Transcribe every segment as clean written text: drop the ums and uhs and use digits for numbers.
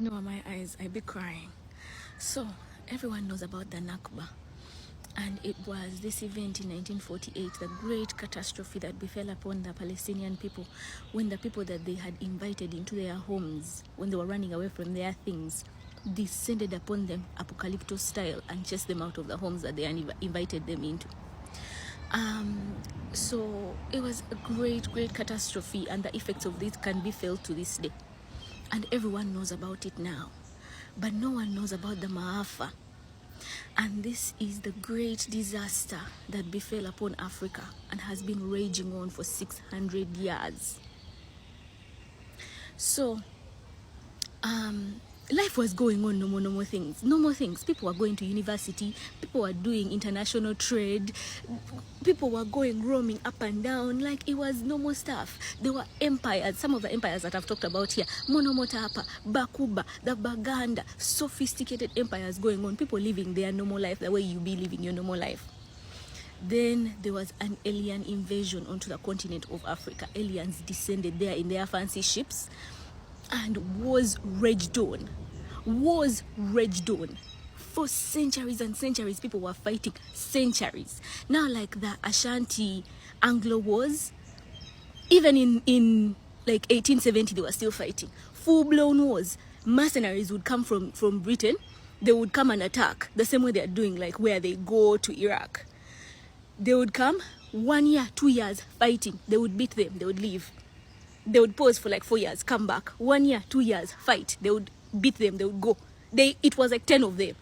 know my eyes, I be crying. So everyone knows about the Nakba, and it was this event in 1948, the great catastrophe that befell upon the Palestinian people, when the people that they had invited into their homes, when they were running away from their things, descended upon them apocalyptic style and chased them out of the homes that they had invited them into. So it was a great catastrophe, and the effects of this can be felt to this day, and everyone knows about it now, but no one knows about the Maafa. And this is the great disaster that befell upon Africa and has been raging on for 600 years. So life was going on, normal things. People were going to university, people were doing international trade, people were roaming up and down, like it was normal stuff. There were empires, some of the empires that I've talked about here, Monomotapa, Bakuba, the Baganda, sophisticated empires going on, people living their normal life the way you be living your normal life. Then there was an alien invasion onto the continent of Africa. Aliens descended there in their fancy ships, and wars raged on. For centuries and centuries, people were fighting. Centuries. Now, like the Ashanti Anglo wars, even in like 1870, they were still fighting. Full-blown wars. Mercenaries would come from Britain. They would come and attack, the same way they are doing, like where they go to Iraq. They would come, 1 year, 2 years fighting. They would beat them. They would leave. They would pause for like 4 years, come back. 1 year, 2 years, fight. They would beat them, they would go. It was like 10 of them,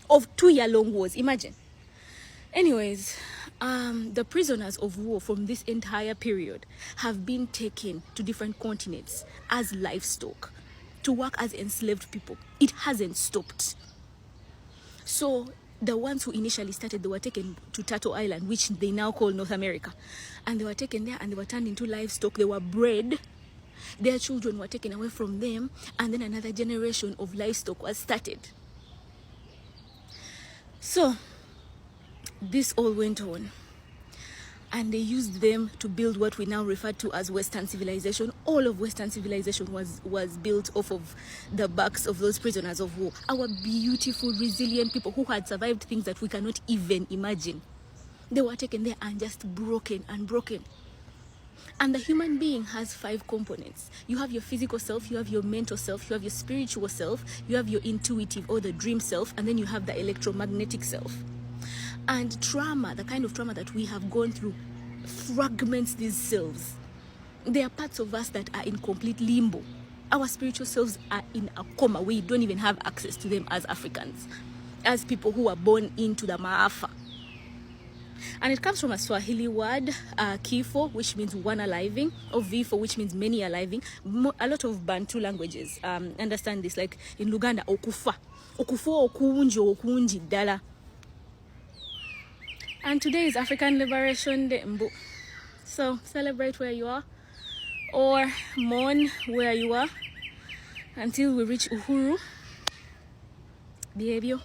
of 2 year long wars, imagine. Anyways, the prisoners of war from this entire period have been taken to different continents as livestock to work as enslaved people. It hasn't stopped. So the ones who initially started, they were taken to Turtle Island, which they now call North America. And they were taken there and they were turned into livestock. They were bred. Their children were taken away from them. And then another generation of livestock was started. So this all went on. And they used them to build what we now refer to as Western civilization. All of Western civilization was built off of the backs of those prisoners of war. Our beautiful, resilient people who had survived things that we cannot even imagine. They were taken there and just broken. And the human being has 5 components. You have your physical self, you have your mental self, you have your spiritual self, you have your intuitive or the dream self, and then you have the electromagnetic self. And trauma, the kind of trauma that we have gone through, fragments these selves. There are parts of us that are in complete limbo. Our spiritual selves are in a coma. We don't even have access to them as Africans, as people who are born into the Maafa. And it comes from a Swahili word, kifo, which means one aliving, or vifo, which means many aliving. A lot of Bantu languages understand this, like in Luganda, okufa. Okufo, okunji, dala. And today is African Liberation Day. So celebrate where you are, or mourn where you are, until we reach Uhuru. Behavior.